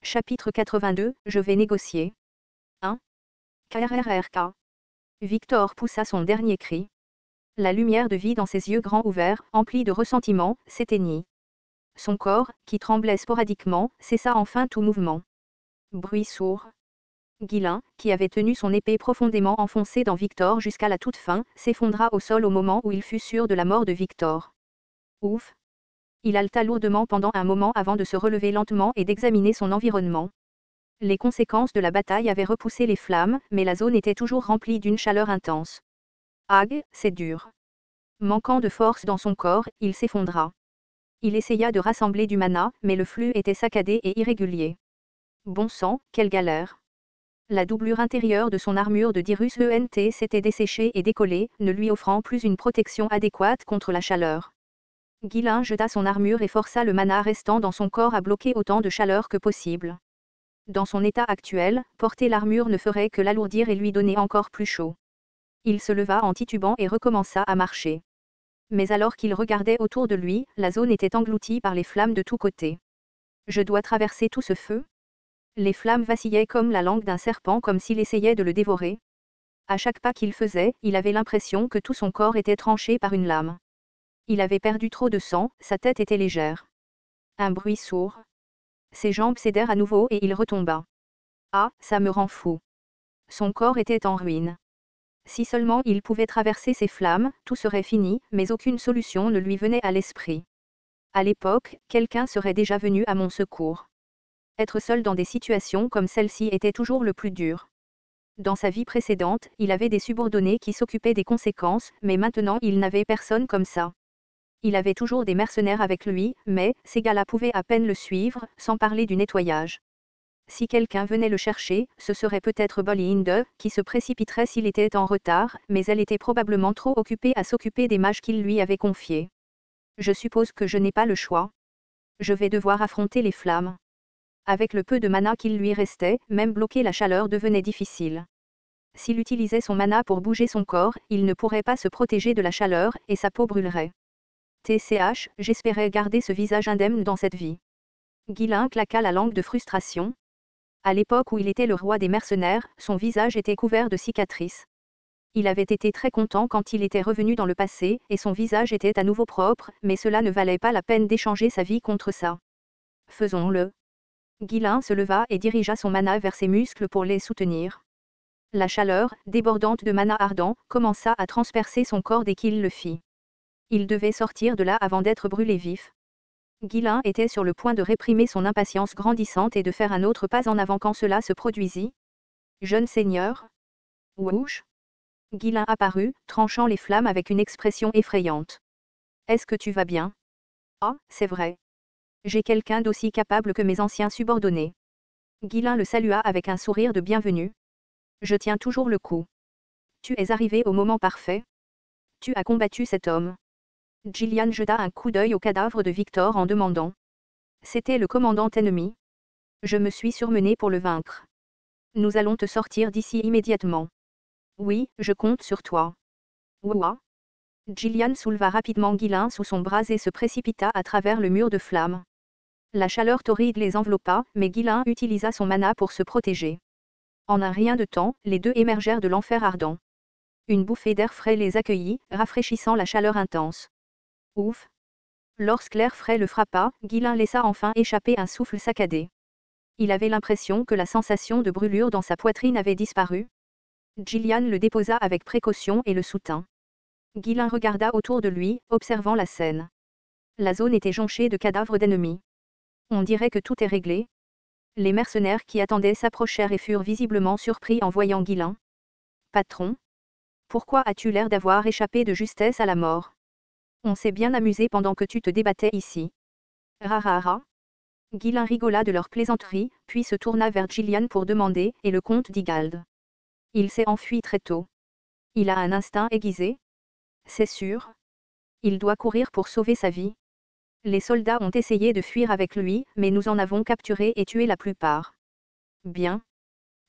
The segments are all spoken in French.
Chapitre 82, je vais négocier. 1. KRRRK. Victor poussa son dernier cri. La lumière de vie dans ses yeux grands ouverts, emplis de ressentiment, s'éteignit. Son corps, qui tremblait sporadiquement, cessa enfin tout mouvement. Bruit sourd. Guillain, qui avait tenu son épée profondément enfoncée dans Victor jusqu'à la toute fin, s'effondra au sol au moment où il fut sûr de la mort de Victor. Ouf. Il haleta lourdement pendant un moment avant de se relever lentement et d'examiner son environnement. Les conséquences de la bataille avaient repoussé les flammes, mais la zone était toujours remplie d'une chaleur intense. Ag, c'est dur. Manquant de force dans son corps, il s'effondra. Il essaya de rassembler du mana, mais le flux était saccadé et irrégulier. Bon sang, quelle galère! La doublure intérieure de son armure de Dirus ENT s'était desséchée et décollée, ne lui offrant plus une protection adéquate contre la chaleur. Guillain jeta son armure et força le mana restant dans son corps à bloquer autant de chaleur que possible. Dans son état actuel, porter l'armure ne ferait que l'alourdir et lui donner encore plus chaud. Il se leva en titubant et recommença à marcher. Mais alors qu'il regardait autour de lui, la zone était engloutie par les flammes de tous côtés. Je dois traverser tout ce feu? Les flammes vacillaient comme la langue d'un serpent, comme s'il essayait de le dévorer. À chaque pas qu'il faisait, il avait l'impression que tout son corps était tranché par une lame. Il avait perdu trop de sang, sa tête était légère. Un bruit sourd. Ses jambes cédèrent à nouveau et il retomba. Ah, ça me rend fou. Son corps était en ruine. Si seulement il pouvait traverser ces flammes, tout serait fini, mais aucune solution ne lui venait à l'esprit. À l'époque, quelqu'un serait déjà venu à mon secours. Être seul dans des situations comme celle-ci était toujours le plus dur. Dans sa vie précédente, il avait des subordonnés qui s'occupaient des conséquences, mais maintenant il n'avait personne comme ça. Il avait toujours des mercenaires avec lui, mais ces gars-là pouvaient à peine le suivre, sans parler du nettoyage. Si quelqu'un venait le chercher, ce serait peut-être Bolinde, qui se précipiterait s'il était en retard, mais elle était probablement trop occupée à s'occuper des mages qu'il lui avait confiés. Je suppose que je n'ai pas le choix. Je vais devoir affronter les flammes. Avec le peu de mana qu'il lui restait, même bloquer la chaleur devenait difficile. S'il utilisait son mana pour bouger son corps, il ne pourrait pas se protéger de la chaleur, et sa peau brûlerait. TCH, j'espérais garder ce visage indemne dans cette vie. Guillain claqua la langue de frustration. À l'époque où il était le roi des mercenaires, son visage était couvert de cicatrices. Il avait été très content quand il était revenu dans le passé, et son visage était à nouveau propre, mais cela ne valait pas la peine d'échanger sa vie contre ça. Faisons-le. Guillain se leva et dirigea son mana vers ses muscles pour les soutenir. La chaleur, débordante de mana ardent, commença à transpercer son corps dès qu'il le fit. Il devait sortir de là avant d'être brûlé vif. Guillain était sur le point de réprimer son impatience grandissante et de faire un autre pas en avant quand cela se produisit. Jeune seigneur. Wouch. Guillain apparut, tranchant les flammes avec une expression effrayante. Est-ce que tu vas bien? Ah, c'est vrai. J'ai quelqu'un d'aussi capable que mes anciens subordonnés. Guillain le salua avec un sourire de bienvenue. Je tiens toujours le coup. Tu es arrivé au moment parfait. Tu as combattu cet homme. Gillian jeta un coup d'œil au cadavre de Victor en demandant. C'était le commandant ennemi. Je me suis surmené pour le vaincre. Nous allons te sortir d'ici immédiatement. Oui, je compte sur toi. Ouah. Gillian souleva rapidement Guillain sous son bras et se précipita à travers le mur de flammes. La chaleur torride les enveloppa, mais Guillain utilisa son mana pour se protéger. En un rien de temps, les deux émergèrent de l'enfer ardent. Une bouffée d'air frais les accueillit, rafraîchissant la chaleur intense. Ouf. Lorsque l'air frais le frappa, Guillain laissa enfin échapper un souffle saccadé. Il avait l'impression que la sensation de brûlure dans sa poitrine avait disparu. Gillian le déposa avec précaution et le soutint. Guillain regarda autour de lui, observant la scène. La zone était jonchée de cadavres d'ennemis. On dirait que tout est réglé. Les mercenaires qui attendaient s'approchèrent et furent visiblement surpris en voyant Guillain. Patron? Pourquoi as-tu l'air d'avoir échappé de justesse à la mort? On s'est bien amusé pendant que tu te débattais ici. Rarara. Guillain rigola de leur plaisanterie, puis se tourna vers Gillian pour demander, et le comte d'Igald? Il s'est enfui très tôt. Il a un instinct aiguisé? C'est sûr. Il doit courir pour sauver sa vie. Les soldats ont essayé de fuir avec lui, mais nous en avons capturé et tué la plupart. Bien.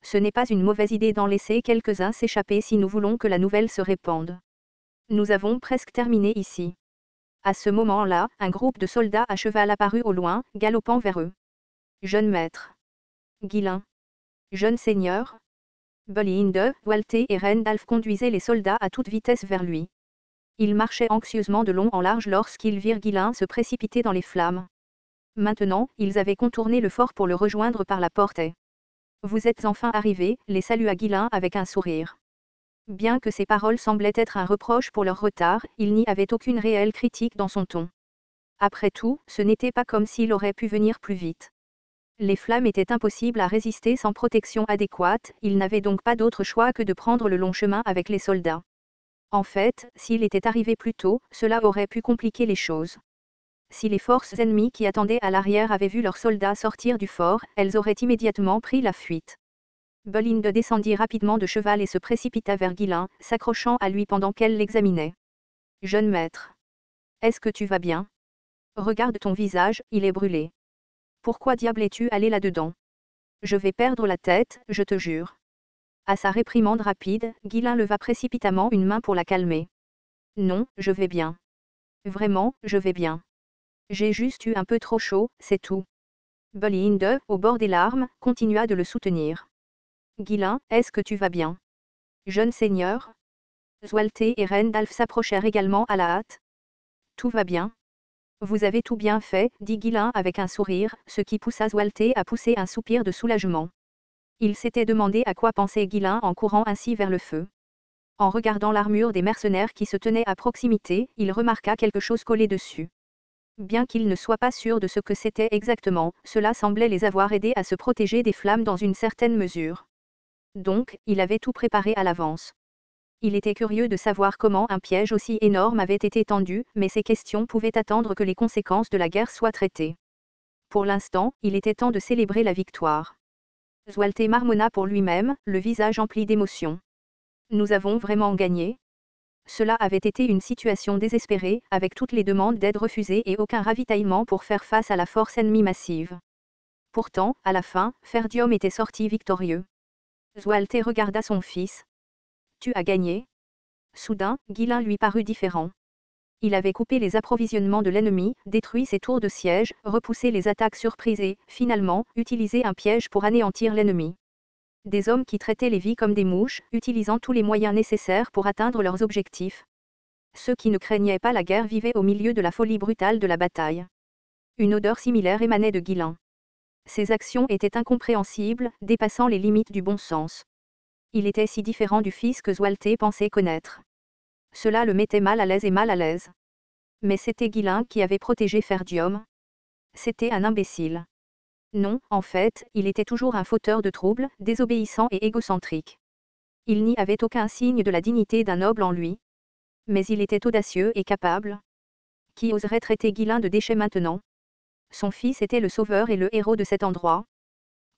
Ce n'est pas une mauvaise idée d'en laisser quelques-uns s'échapper si nous voulons que la nouvelle se répande. Nous avons presque terminé ici. À ce moment-là, un groupe de soldats à cheval apparut au loin, galopant vers eux. Jeune maître. Guilain. Jeune seigneur. Bolinde, Walter et Rendalf conduisaient les soldats à toute vitesse vers lui. Ils marchaient anxieusement de long en large lorsqu'ils virent Guilain se précipiter dans les flammes. Maintenant, ils avaient contourné le fort pour le rejoindre par la porte. Vous êtes enfin arrivés, les salua Guilain avec un sourire. Bien que ces paroles semblaient être un reproche pour leur retard, il n'y avait aucune réelle critique dans son ton. Après tout, ce n'était pas comme s'il aurait pu venir plus vite. Les flammes étaient impossibles à résister sans protection adéquate, il n'avait donc pas d'autre choix que de prendre le long chemin avec les soldats. En fait, s'il était arrivé plus tôt, cela aurait pu compliquer les choses. Si les forces ennemies qui attendaient à l'arrière avaient vu leurs soldats sortir du fort, elles auraient immédiatement pris la fuite. Bolinde descendit rapidement de cheval et se précipita vers Guilain, s'accrochant à lui pendant qu'elle l'examinait. « Jeune maître. Est-ce que tu vas bien? Regarde ton visage, il est brûlé. Pourquoi diable es-tu allé là-dedans? Je vais perdre la tête, je te jure. » À sa réprimande rapide, Guilain leva précipitamment une main pour la calmer. « Non, je vais bien. Vraiment, je vais bien. J'ai juste eu un peu trop chaud, c'est tout. » Bolinde, au bord des larmes, continua de le soutenir. « Guilain, est-ce que tu vas bien? Jeune seigneur? » Walter et Rendalf s'approchèrent également à la hâte. « Tout va bien. Vous avez tout bien fait, dit Guilain avec un sourire, ce qui poussa Walter à pousser un soupir de soulagement. Il s'était demandé à quoi pensait Guilain en courant ainsi vers le feu. En regardant l'armure des mercenaires qui se tenaient à proximité, il remarqua quelque chose collé dessus. Bien qu'il ne soit pas sûr de ce que c'était exactement, cela semblait les avoir aidés à se protéger des flammes dans une certaine mesure. Donc, il avait tout préparé à l'avance. Il était curieux de savoir comment un piège aussi énorme avait été tendu, mais ces questions pouvaient attendre que les conséquences de la guerre soient traitées. Pour l'instant, il était temps de célébrer la victoire. Walter marmonna pour lui-même, le visage empli d'émotion. Nous avons vraiment gagné? Cela avait été une situation désespérée, avec toutes les demandes d'aide refusées et aucun ravitaillement pour faire face à la force ennemie massive. Pourtant, à la fin, Ferdium était sorti victorieux. Walter regarda son fils. « Tu as gagné ?» Soudain, Guilain lui parut différent. Il avait coupé les approvisionnements de l'ennemi, détruit ses tours de siège, repoussé les attaques surprises et, finalement, utilisé un piège pour anéantir l'ennemi. Des hommes qui traitaient les vies comme des mouches, utilisant tous les moyens nécessaires pour atteindre leurs objectifs. Ceux qui ne craignaient pas la guerre vivaient au milieu de la folie brutale de la bataille. Une odeur similaire émanait de Guilain. Ses actions étaient incompréhensibles, dépassant les limites du bon sens. Il était si différent du fils que Walter pensait connaître. Cela le mettait mal à l'aise et mal à l'aise. Mais c'était Guilain qui avait protégé Ferdium. C'était un imbécile. Non, en fait, il était toujours un fauteur de troubles, désobéissant et égocentrique. Il n'y avait aucun signe de la dignité d'un noble en lui. Mais il était audacieux et capable. Qui oserait traiter Guilain de déchet maintenant? Son fils était le sauveur et le héros de cet endroit.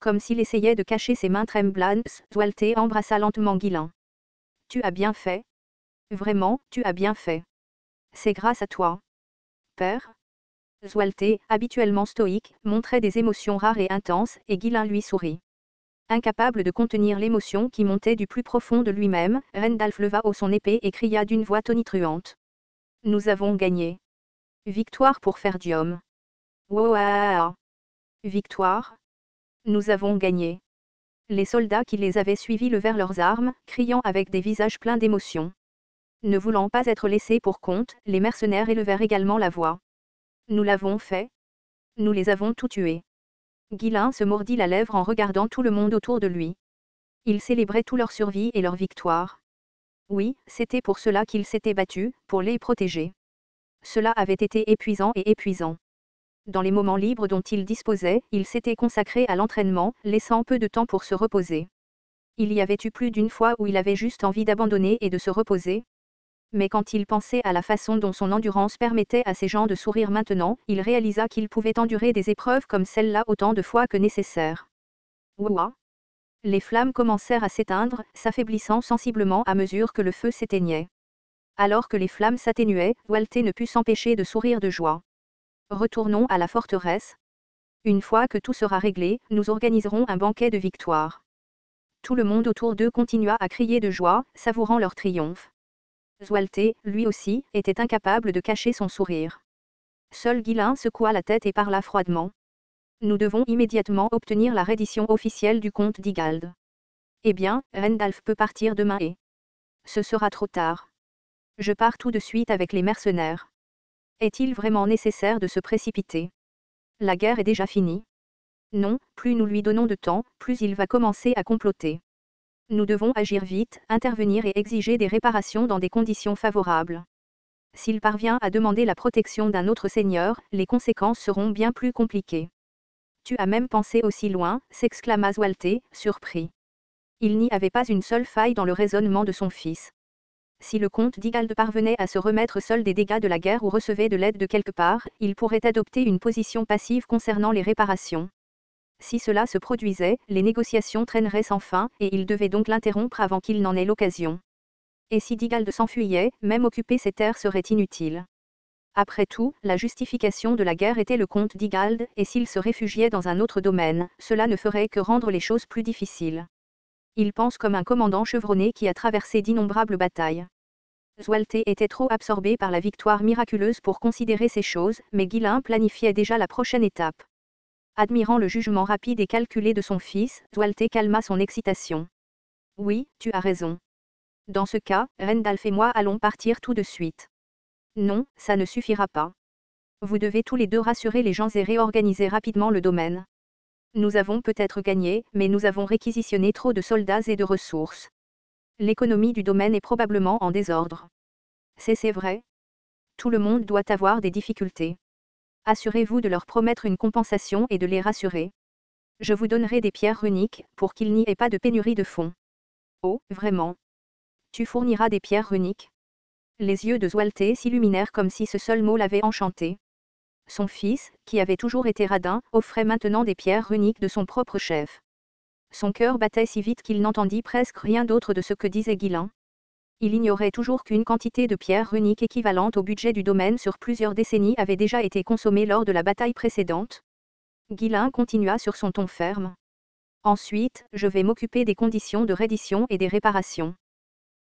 Comme s'il essayait de cacher ses mains tremblantes, Walter embrassa lentement Guilain. « Tu as bien fait. Vraiment, tu as bien fait. C'est grâce à toi. Père ?» Walter, habituellement stoïque, montrait des émotions rares et intenses, et Guilain lui sourit. Incapable de contenir l'émotion qui montait du plus profond de lui-même, Rendalf leva haut son épée et cria d'une voix tonitruante. « Nous avons gagné. Victoire pour Ferdium. Wouah! Victoire. Nous avons gagné. » Les soldats qui les avaient suivis levèrent leurs armes, criant avec des visages pleins d'émotion. Ne voulant pas être laissés pour compte, les mercenaires élevèrent également la voix. « Nous l'avons fait. Nous les avons tous tués. » Guilain se mordit la lèvre en regardant tout le monde autour de lui. Ils célébraient tout leur survie et leur victoire. Oui, c'était pour cela qu'ils s'étaient battus, pour les protéger. Cela avait été épuisant et épuisant. Dans les moments libres dont il disposait, il s'était consacré à l'entraînement, laissant peu de temps pour se reposer. Il y avait eu plus d'une fois où il avait juste envie d'abandonner et de se reposer. Mais quand il pensait à la façon dont son endurance permettait à ces gens de sourire maintenant, il réalisa qu'il pouvait endurer des épreuves comme celle-là autant de fois que nécessaire. Ouah! Les flammes commencèrent à s'éteindre, s'affaiblissant sensiblement à mesure que le feu s'éteignait. Alors que les flammes s'atténuaient, Walter ne put s'empêcher de sourire de joie. Retournons à la forteresse. Une fois que tout sera réglé, nous organiserons un banquet de victoire. Tout le monde autour d'eux continua à crier de joie, savourant leur triomphe. Walter, lui aussi, était incapable de cacher son sourire. Seul Guilain secoua la tête et parla froidement. « Nous devons immédiatement obtenir la reddition officielle du comte d'Igald. Eh bien, Rendalf peut partir demain et... Ce sera trop tard. Je pars tout de suite avec les mercenaires. Est-il vraiment nécessaire de se précipiter? La guerre est déjà finie. Non, plus nous lui donnons de temps, plus il va commencer à comploter. Nous devons agir vite, intervenir et exiger des réparations dans des conditions favorables. S'il parvient à demander la protection d'un autre seigneur, les conséquences seront bien plus compliquées. Tu as même pensé aussi loin, s'exclama Zwalte, surpris. Il n'y avait pas une seule faille dans le raisonnement de son fils. Si le comte d'Igald parvenait à se remettre seul des dégâts de la guerre ou recevait de l'aide de quelque part, il pourrait adopter une position passive concernant les réparations. Si cela se produisait, les négociations traîneraient sans fin, et il devait donc l'interrompre avant qu'il n'en ait l'occasion. Et si d'Igald s'enfuyait, même occuper ses terres serait inutile. Après tout, la justification de la guerre était le comte d'Igald, et s'il se réfugiait dans un autre domaine, cela ne ferait que rendre les choses plus difficiles. Il pense comme un commandant chevronné qui a traversé d'innombrables batailles. Zwalte était trop absorbé par la victoire miraculeuse pour considérer ces choses, mais Ghislain planifiait déjà la prochaine étape. Admirant le jugement rapide et calculé de son fils, Zwalte calma son excitation. Oui, tu as raison. Dans ce cas, Rendalf et moi allons partir tout de suite. Non, ça ne suffira pas. Vous devez tous les deux rassurer les gens et réorganiser rapidement le domaine. Nous avons peut-être gagné, mais nous avons réquisitionné trop de soldats et de ressources. L'économie du domaine est probablement en désordre. C'est vrai. Tout le monde doit avoir des difficultés. Assurez-vous de leur promettre une compensation et de les rassurer. Je vous donnerai des pierres runiques, pour qu'il n'y ait pas de pénurie de fonds. Oh, vraiment? Tu fourniras des pierres runiques? Les yeux de Zwalte s'illuminèrent comme si ce seul mot l'avait enchanté. Son fils, qui avait toujours été radin, offrait maintenant des pierres runiques de son propre chef. Son cœur battait si vite qu'il n'entendit presque rien d'autre de ce que disait Ghislain. Il ignorait toujours qu'une quantité de pierres runiques équivalente au budget du domaine sur plusieurs décennies avait déjà été consommée lors de la bataille précédente. Ghislain continua sur son ton ferme. Ensuite, je vais m'occuper des conditions de reddition et des réparations.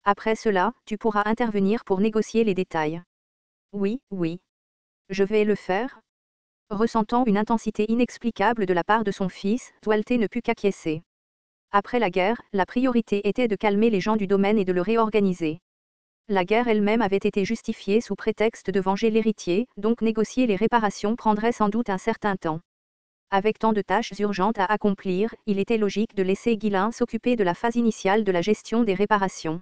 Après cela, tu pourras intervenir pour négocier les détails. Oui, oui. Je vais le faire. Ressentant une intensité inexplicable de la part de son fils, Zwalte ne put qu'acquiescer. Après la guerre, la priorité était de calmer les gens du domaine et de le réorganiser. La guerre elle-même avait été justifiée sous prétexte de venger l'héritier, donc négocier les réparations prendrait sans doute un certain temps. Avec tant de tâches urgentes à accomplir, il était logique de laisser Ghislain s'occuper de la phase initiale de la gestion des réparations.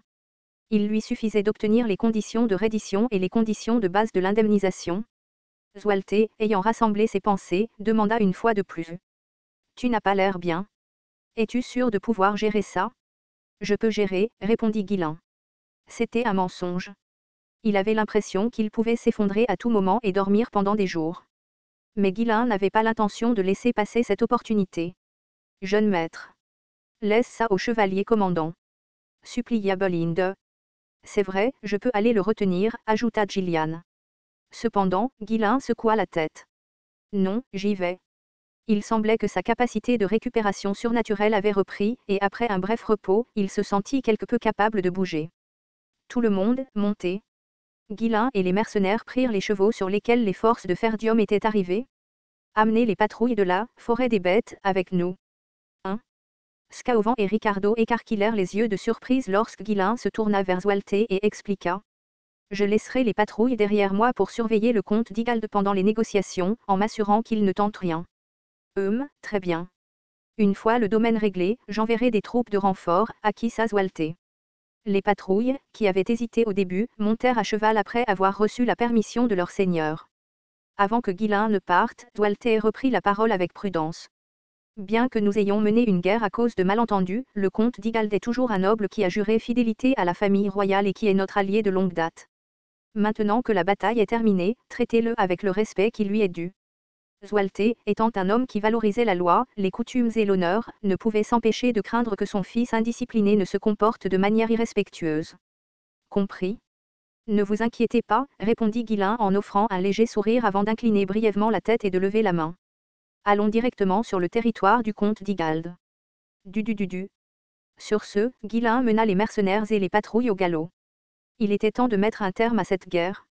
Il lui suffisait d'obtenir les conditions de reddition et les conditions de base de l'indemnisation. Zwalte, ayant rassemblé ses pensées, demanda une fois de plus. Tu n'as pas l'air bien. Es-tu sûr de pouvoir gérer ça? Je peux gérer, répondit Ghislain. C'était un mensonge. Il avait l'impression qu'il pouvait s'effondrer à tout moment et dormir pendant des jours. Mais Ghislain n'avait pas l'intention de laisser passer cette opportunité. Jeune maître. Laisse ça au chevalier commandant. Supplia Bolinde. C'est vrai, je peux aller le retenir, ajouta Gillian. Cependant, Ghislain secoua la tête. Non, j'y vais. Il semblait que sa capacité de récupération surnaturelle avait repris, et après un bref repos, il se sentit quelque peu capable de bouger. Tout le monde, monté. Ghislain et les mercenaires prirent les chevaux sur lesquels les forces de Ferdium étaient arrivées. Amenez les patrouilles de la forêt des bêtes avec nous. Scaovan et Ricardo écarquillèrent les yeux de surprise lorsque Ghislain se tourna vers Zwalte et expliqua. Je laisserai les patrouilles derrière moi pour surveiller le comte d'Igald pendant les négociations, en m'assurant qu'il ne tente rien. Très bien. Une fois le domaine réglé, j'enverrai des troupes de renfort, acquissa Zwalte. Les patrouilles, qui avaient hésité au début, montèrent à cheval après avoir reçu la permission de leur seigneur. Avant que Ghislain ne parte, Zwalte reprit la parole avec prudence. Bien que nous ayons mené une guerre à cause de malentendus, le comte d'Igald est toujours un noble qui a juré fidélité à la famille royale et qui est notre allié de longue date. Maintenant que la bataille est terminée, traitez-le avec le respect qui lui est dû. Zwalte, étant un homme qui valorisait la loi, les coutumes et l'honneur, ne pouvait s'empêcher de craindre que son fils indiscipliné ne se comporte de manière irrespectueuse. Compris. Ne vous inquiétez pas, répondit Ghislain en offrant un léger sourire avant d'incliner brièvement la tête et de lever la main. Allons directement sur le territoire du comte d'Igald. Du. Sur ce, Ghislain mena les mercenaires et les patrouilles au galop. Il était temps de mettre un terme à cette guerre.